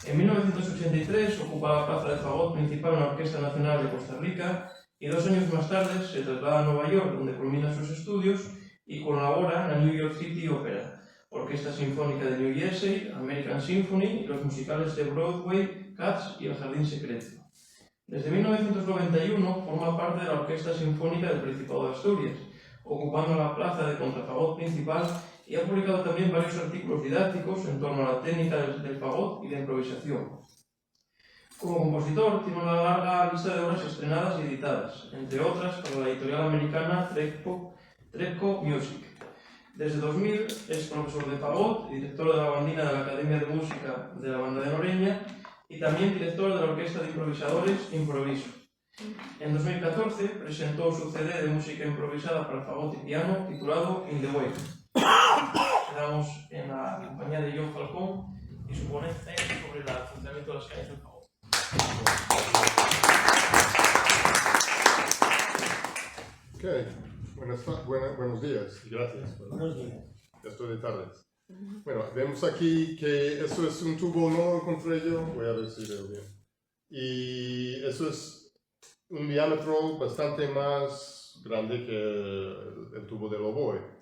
En 1983 ocupa la plaza de fagot principal en la Orquesta Nacional de Costa Rica y 2 años más tarde se traslada a Nueva York, donde culmina sus estudios y colabora en la New York City Opera, Orquesta Sinfónica de New Jersey, American Symphony y los musicales de Broadway, Cats y El Jardín Secreto. Desde 1991 forma parte de la Orquesta Sinfónica del Principado de Asturias, ocupando la plaza de contrafagot principal, y ha publicado también varios artículos didácticos en torno a la técnica del fagot y la improvisación. Como compositor, tiene una larga lista de obras estrenadas y editadas, entre otras para la editorial americana Trepco Music. Desde 2000 es profesor de fagot, director de la bandina de la Academia de Música de la Banda de Noreña y también director de la Orquesta de Improvisadores Improviso. En 2014 presentó su CD de música improvisada para fagot y piano titulado In the Way. Quedamos en la compañía de John Falcón y su ponencia sobre el funcionamiento de las cañas del fagot. Ok, buenos días y gracias. Buenos días. Ya estoy de tardes. Bueno, vemos aquí que eso es un tubo, no lo encontré yo, voy a ver si veo bien. Y eso es un diámetro bastante más grande que el tubo del oboe.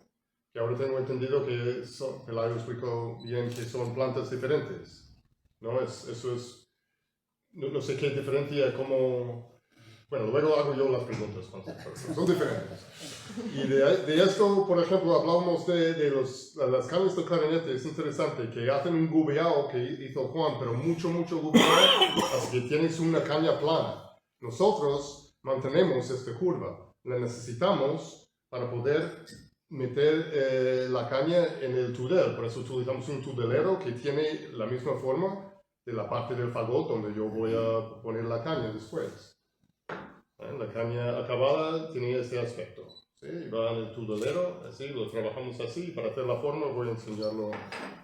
Que ahora tengo entendido que Pelayo explicó bien que son plantas diferentes. ¿No? Eso es, no sé qué diferencia, como... Bueno, luego hago yo las preguntas, son diferentes. Y de esto, por ejemplo, hablamos de las cañas de clarinete, es interesante, que hacen un gubeao que hizo Juan, pero mucho gubeao, hasta que tienes una caña plana. Nosotros mantenemos esta curva, la necesitamos para poder meter la caña en el tudel, por eso utilizamos un tudelero que tiene la misma forma de la parte del fagot donde yo voy a poner la caña después. La caña acabada tiene este aspecto, ¿sí? Va en el tudelero, así, lo trabajamos así, para hacer la forma voy a enseñarlo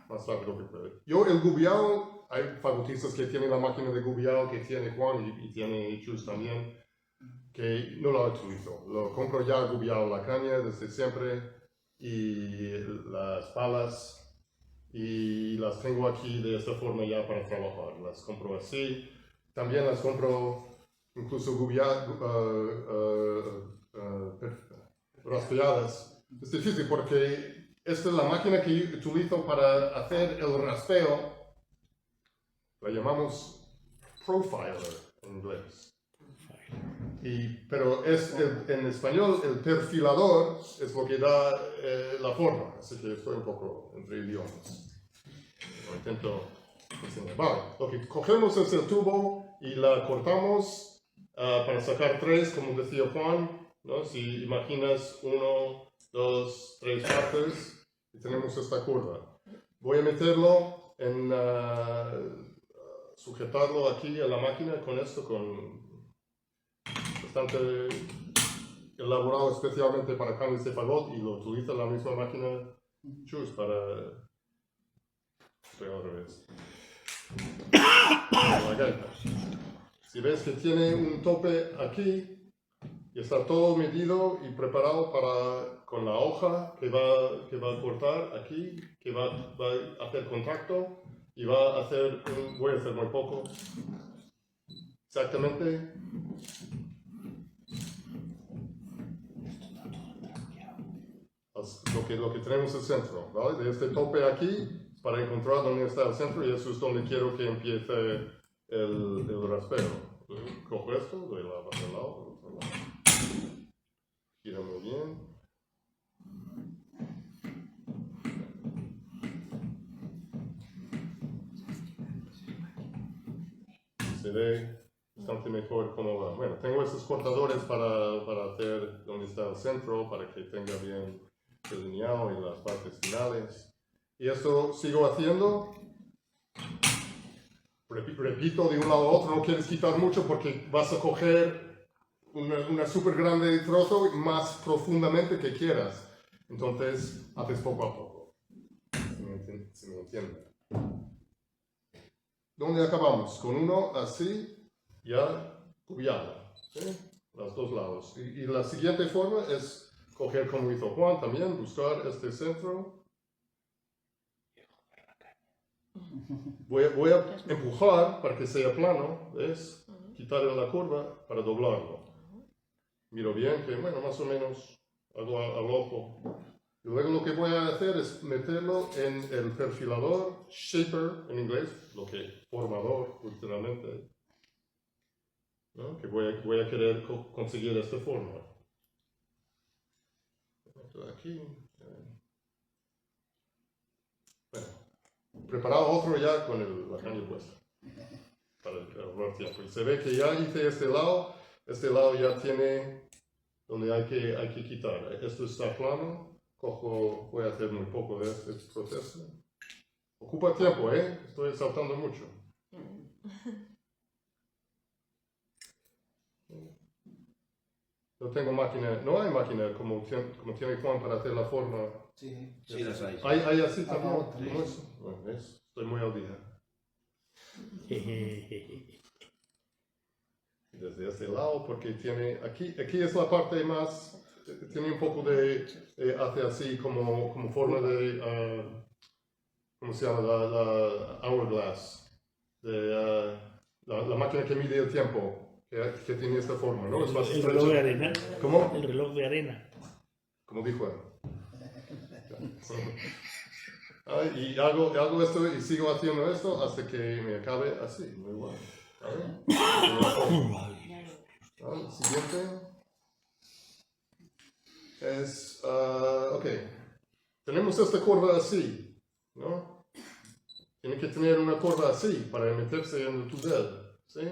más rápido que puede. Yo el gubeao, hay fagotistas que tienen la máquina de gubeao que tiene Juan y tiene Chus también, que no la utilizo, lo compro ya gubeao la caña desde siempre y las palas y las tengo aquí de esta forma ya para trabajar, las compro así, también las compro incluso raspeadas. Es difícil porque esta es la máquina que utilizo para hacer el raspeo, la llamamos profiler en inglés. Pero en español el perfilador es lo que da la forma, así que estoy un poco entre idiomas. Lo intento enseñar. Vale, lo que cogemos es el tubo y la cortamos para sacar 3, como decía Juan, ¿no? Si imaginas 1, 2, 3 partes y tenemos esta curva. Voy a meterlo en sujetarlo aquí a la máquina con esto, con bastante elaborado especialmente para cañas de fagot, y lo utiliza la misma máquina Chus para... Estoy al revés. La gaita. Si ves que tiene un tope aquí y está todo medido y preparado para, con la hoja que va a cortar aquí, que va a hacer contacto y va a hacer, voy a hacer muy poco, exactamente. Lo que tenemos es el centro, ¿vale? De este tope aquí, para encontrar dónde está el centro, y eso es donde quiero que empiece el raspeo. Cojo esto, doy la base al lado, del otro lado. Gira muy bien. Se ve bastante mejor cómo va. Bueno, tengo estos cortadores para hacer donde está el centro, para que tenga bien delineado en las partes finales. Y esto sigo haciendo. Repito, de un lado a otro, no quieres quitar mucho porque vas a coger una súper grande trozo más profundamente que quieras. Entonces, haces poco a poco. ¿Se me entiende? ¿Dónde acabamos? Con uno así, ya cubierto, ¿sí? Los dos lados. Y la siguiente forma es coger, como hizo Juan también, buscar este centro. voy a empujar para que sea plano, ¿ves? Quitarle la curva para doblarlo. Miro bien que, bueno, más o menos hago al ojo. Y luego lo que voy a hacer es meterlo en el perfilador, shaper en inglés, lo que formador, literalmente, ¿no? Que voy a querer conseguir esta forma. Esto de aquí. Bueno, preparado otro ya con la caña puesta para ahorrar tiempo. Y se ve que ya hice este lado ya tiene donde hay que quitar. Esto está plano. Voy a hacer muy poco de este proceso. Ocupa tiempo, estoy saltando mucho. No tengo máquina, no hay máquina como tiene Juan para hacer la forma. Sí, sí, las hay. ¿Hay así también? favor, ¿Cómo sí. eso? Bueno, ¿ves? Estoy muy al día. Desde este lado, porque tiene, aquí es la parte más, tiene un poco de, hace así como forma de, ¿cómo se llama? La hourglass, la máquina que mide el tiempo. Que tiene esta forma, ¿no? Es más El reloj de arena. ¿Cómo? El reloj de arena. Como dijo él. Y hago esto y sigo haciendo esto hasta que me acabe así, muy bueno. El siguiente es, ok, tenemos esta curva así, ¿no? Tiene que tener una curva así para meterse en el túnel, ¿sí?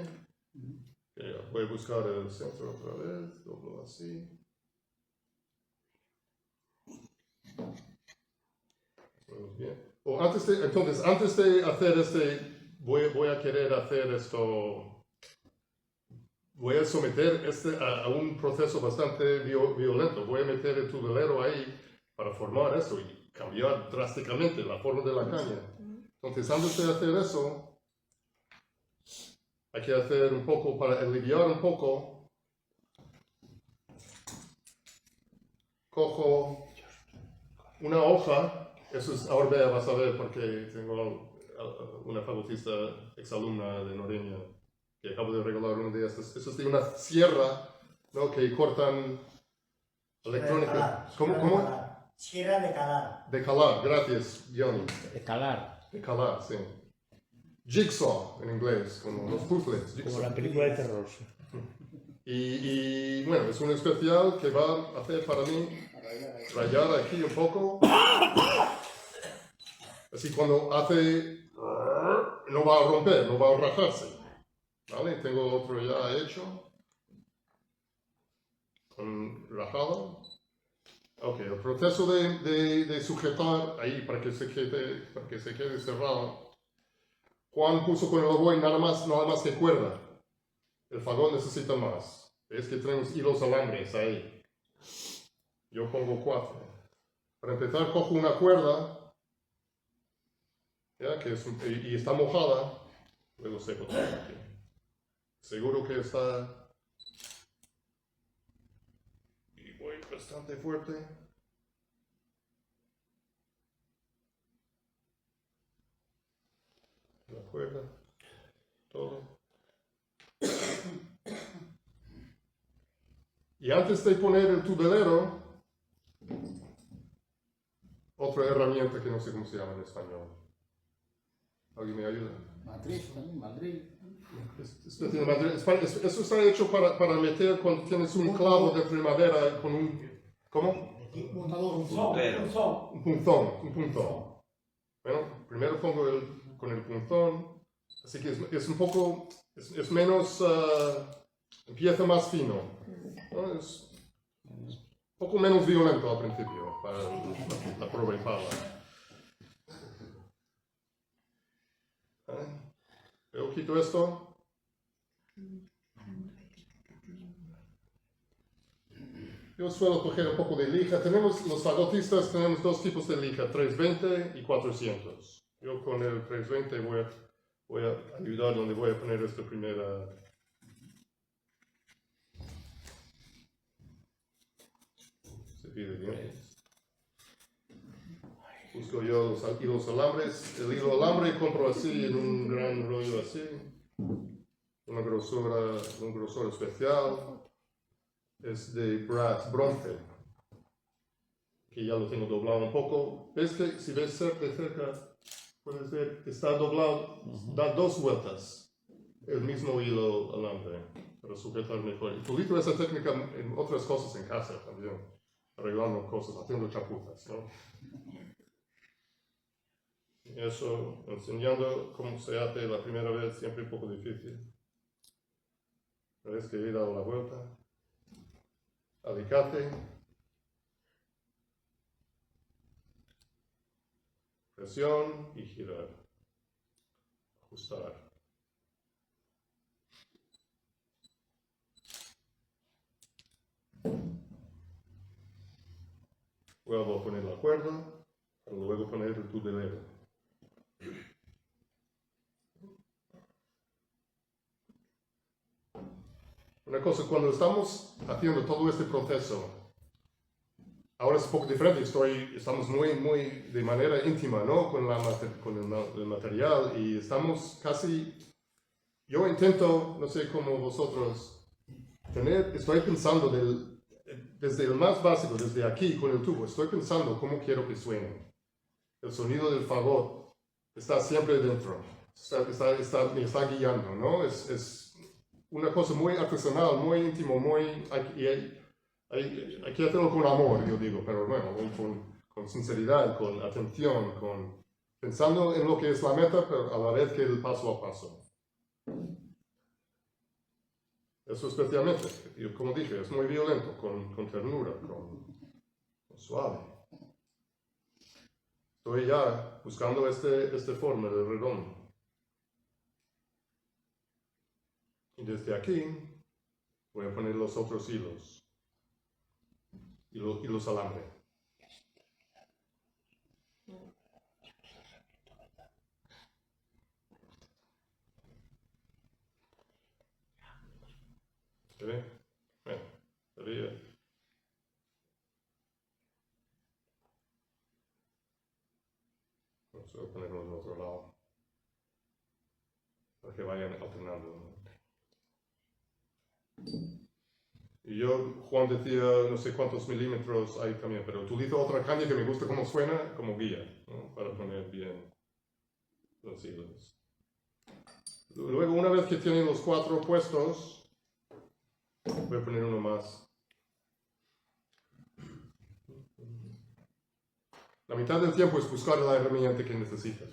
Voy a buscar el centro otra vez, doblo así. Bien. Entonces, antes de hacer voy a querer hacer esto, voy a someter a un proceso bastante violento. Voy a meter el tubelero ahí para formar esto y cambiar drásticamente la forma de la caña. Entonces, antes de hacer eso, hay que hacer un poco, para aliviar un poco, cojo una hoja, eso es, ahora vas a ver porque tengo una fagotista exalumna de Noreña que acabo de regalar una de estas. Eso es de una sierra, ¿no? Que cortan electrónica. ¿Cómo? Sierra de calar. De calar, gracias, Johnny. De calar. De calar, sí. Jigsaw en inglés, como los puzzles. Como Jigsaw. la película de terror. Y bueno, es un especial que va a hacer para mí rayar aquí un poco. Así cuando hace, no va a romper, no va a rajarse. ¿Vale? Tengo otro ya hecho. Con rajado. Ok, el proceso de sujetar ahí para que se quede cerrado. Juan puso con el oboe nada más que cuerda. El fagón necesita más. Es que tenemos hilos alambres ahí. Yo pongo 4. Para empezar cojo una cuerda, ¿ya? Y está mojada, luego seco todo aquí. Seguro que está... Y voy bastante fuerte. La cuerda, todo. Y antes de poner el tubelero, otra herramienta que no sé cómo se llama en español. ¿Alguien me ayuda? Matriz también, Madrid. Eso está hecho para meter cuando tienes un clavo de madera con un... ¿Cómo? Un punzón. Bueno, primero pongo con el punzón. Así que es un poco... Es menos... empieza más fino. ¿No? Es un poco menos violento al principio para la prueba y pala. Yo quito esto. Yo suelo coger un poco de lija. Los fagotistas tenemos dos tipos de lija, 320 y 400. Yo con el 320 voy a ayudar donde voy a poner esta primera. Se pide bien. busco yo los hilos alambres, el hilo alambre compro así en un gran rollo así, un grosor especial, es de bronce, que ya lo tengo doblado un poco. ¿Ves que si ves de cerca, puedes ver que está doblado, da 2 vueltas el mismo hilo alambre para sujetar mejor. Y utilizo esa técnica en otras cosas en casa también, arreglando cosas, haciendo chapuzas, ¿no? Y eso, enseñando cómo se hace la primera vez, siempre un poco difícil. ¿Ves que he dado la vuelta? Alicate. Presión y girar. Ajustar. Vuelvo a poner la cuerda, para luego poner el tudelero. Una cosa, cuando estamos haciendo todo este proceso, ahora es un poco diferente, estamos muy de manera íntima, ¿no? Con el material y estamos casi, yo intento, no sé cómo vosotros, estoy pensando desde el más básico, desde aquí con el tubo, estoy pensando cómo quiero que suene. El sonido del fagot está siempre dentro, me está guiando, ¿no? Es una cosa muy artesanal, muy íntimo, hay que hacerlo con amor, yo digo, pero bueno, con sinceridad, con atención, pensando en lo que es la meta, pero a la vez que el paso a paso. Eso especialmente, como dije, es muy violento, con ternura, con suave. Estoy ya buscando esta forma de redondo. Y desde aquí voy a poner los otros hilos. Hilos alambre. ¿Se ve? Bueno, sería. Vamos a ponerlo del otro lado. Para que vayan alternando. Y Juan decía, no sé cuántos milímetros hay también, pero utilizo otra caña que me gusta cómo suena como guía, ¿no? Para poner bien los hilos. Luego, una vez que tienen los 4 puestos, voy a poner uno más. La mitad del tiempo es buscar la herramienta que necesitas.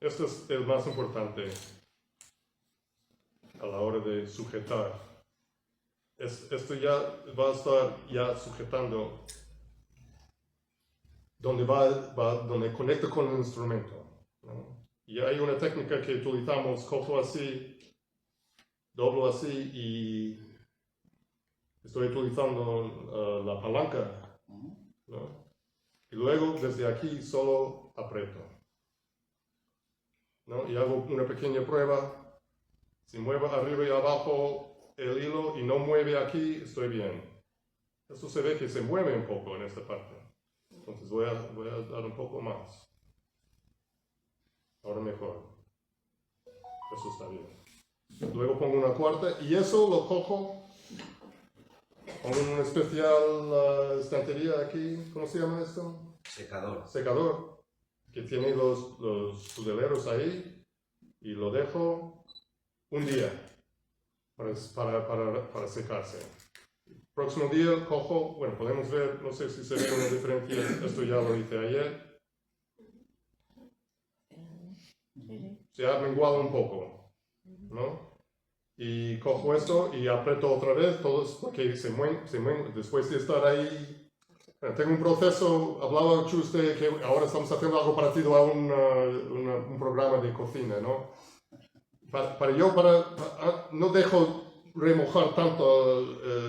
Esto es el más importante a la hora de sujetar. Esto ya va a estar ya sujetando donde conecta con el instrumento, ¿no? Y hay una técnica que utilizamos, cojo así, doblo así y estoy utilizando la palanca, ¿no? Y luego desde aquí solo aprieto, ¿no? Y hago una pequeña prueba. Si muevo arriba y abajo el hilo y no mueve aquí, estoy bien. Esto se ve que se mueve un poco en esta parte. Entonces voy a dar un poco más. Ahora mejor. Eso está bien. Luego pongo una cuarta y eso lo cojo. Pongo una especial estantería aquí. ¿Cómo se llama esto? Secador. Secador. Que tiene los tudeleros ahí. Y lo dejo un día para secarse. Próximo día cojo, bueno, podemos ver, no sé si se ve una diferencia, esto ya lo hice ayer. Se ha menguado un poco, ¿no? Y cojo esto y aprieto otra vez, todos porque se mueven, después de estar ahí. Bueno, tengo un proceso, hablaba usted que ahora estamos haciendo algo parecido a un programa de cocina, ¿no? No dejo remojar tanto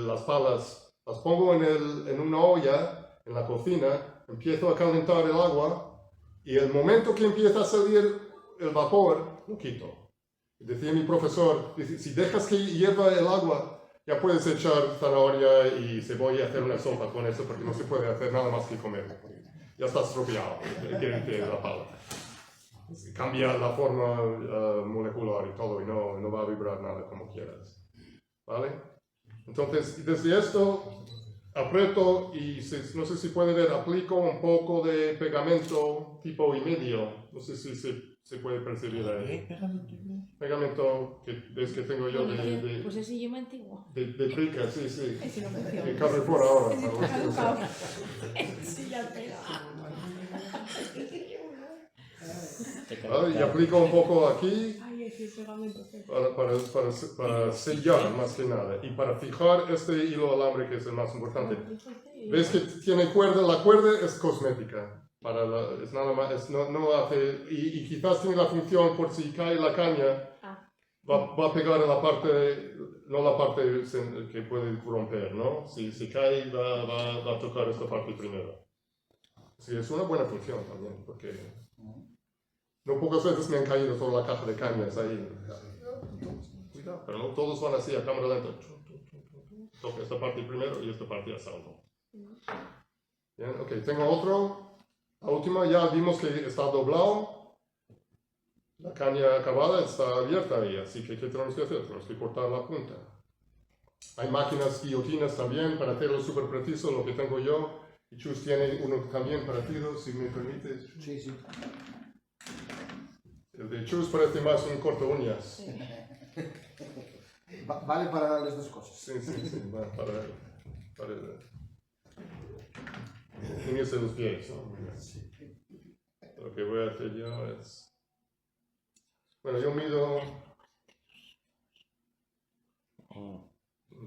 las palas las pongo en una olla en la cocina, empiezo a calentar el agua y el momento que empieza a salir el vapor, lo quito. Decía mi profesor, dice, si dejas que hierva el agua, ya puedes echar zanahoria y cebolla y hacer una sopa con eso porque no se puede hacer nada más que comer. Ya está estropeado, quiere decir la pala. Cambia la forma molecular y todo y no va a vibrar nada como quieras. ¿Vale? Entonces, desde esto aprieto y no sé si puede ver, aplico un poco de pegamento tipo y medio. No sé si se puede percibir ahí. Pegamento que ves que tengo yo Pues ese idioma antiguo. de prica, sí. Ese no funciona. De Carrefour ahora. Ese para está los que caducado. usan. Sí, ya pega. ¿Vale? Y aplico un poco aquí Ay, ese pegamento. para sellar más que nada y para fijar este hilo alambre que es el más importante. ¿Ves que tiene cuerda? La cuerda es cosmética. Es nada más, no hace, y quizás tiene la función por si cae la caña, va a pegar en la parte, no la parte que puede romper, ¿no? Si cae va a tocar esta parte primero. Sí, es una buena función también, porque no pocas veces me han caído toda la caja de cañas ahí. Cuidado, pero no todos van así a cámara lenta. Toca esta parte primero y esta parte a salvo. Bien, ok, tengo otro. La última ya vimos que está doblado. La caña acabada está abierta ahí, así que ¿qué tenemos que hacer? Tenemos que cortar la punta. Hay máquinas guillotinas también para hacerlo súper preciso, lo que tengo yo. Y Chus tiene uno también parecido, si me permites. Sí. El de Chus parece más un corto uñas. Vale para las dos cosas. Sí, va para unirse los pies, ¿no? Lo que voy a hacer yo es... Bueno, yo mido...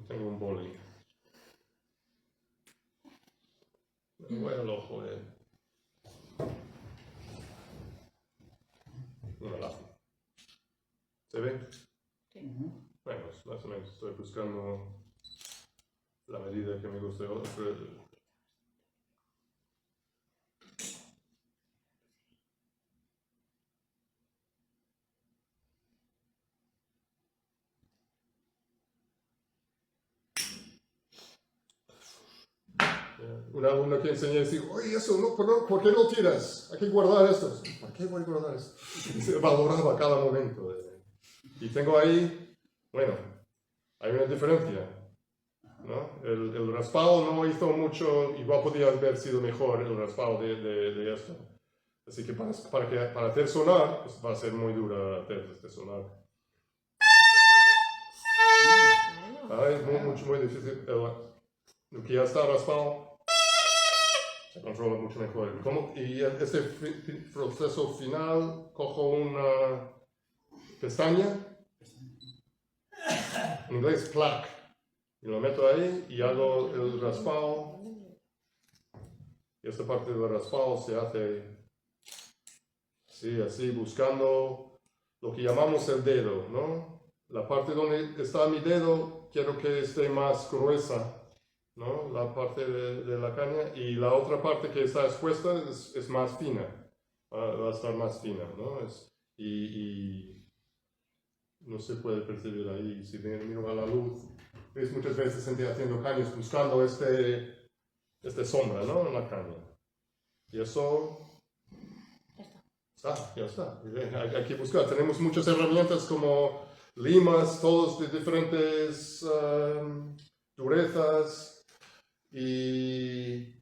Tengo un boli. Voy al ojo de... Una lápiz. ¿Se ve? Bueno, más o menos estoy buscando la medida que me guste. Un alumno que enseñé decía, oye, eso, ¿por qué no tiras? Hay que guardar esto. ¿Por qué voy a guardar esto? Se valoraba cada momento. Y tengo ahí, bueno, hay una diferencia, ¿no? El raspado no hizo mucho, igual podría haber sido mejor el raspado de esto. Así que para hacer sonar, pues va a ser muy duro hacer este sonar. Es muy difícil. Lo que ya está raspado se controla mucho mejor. Y este proceso final, cojo una pestaña, en inglés plaque, y lo meto ahí y hago el raspado. Y esta parte del raspado se hace así, buscando lo que llamamos el dedo, ¿no? La parte donde está mi dedo quiero que esté más gruesa, ¿no? La parte de la caña, y la otra parte que está expuesta es más fina, va a estar más fina, ¿no? Y no se puede percibir ahí, si miro a la luz, ves muchas veces gente haciendo cañas buscando este sombra, ¿no? En la caña. Y eso... ya está. Hay que buscar. Tenemos muchas herramientas como limas, todos de diferentes durezas, y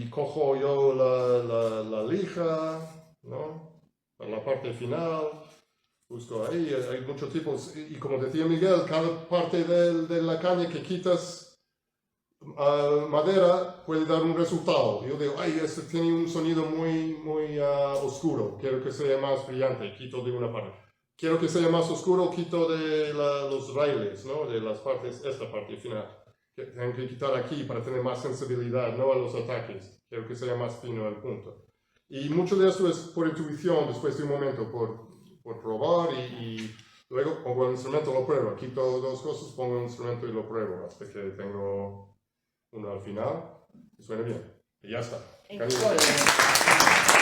cojo yo la lija, ¿no? Para la parte final, busco ahí, hay muchos tipos, y como decía Miguel, cada parte de la caña que quitas madera puede dar un resultado. Yo digo, este tiene un sonido muy oscuro, quiero que sea más brillante, quito de una parte. Quiero que sea más oscuro, quito de los raíles, ¿no? De las partes, esta parte final. Tengo que quitar aquí para tener más sensibilidad, no a los ataques. Quiero que sea más fino el punto. Y mucho de esto es por intuición, después de un momento, por probar, y luego pongo el instrumento, lo pruebo. Quito dos cosas, pongo el instrumento y lo pruebo hasta que tengo uno al final, que suene bien. Y ya está. En Cariño. cole.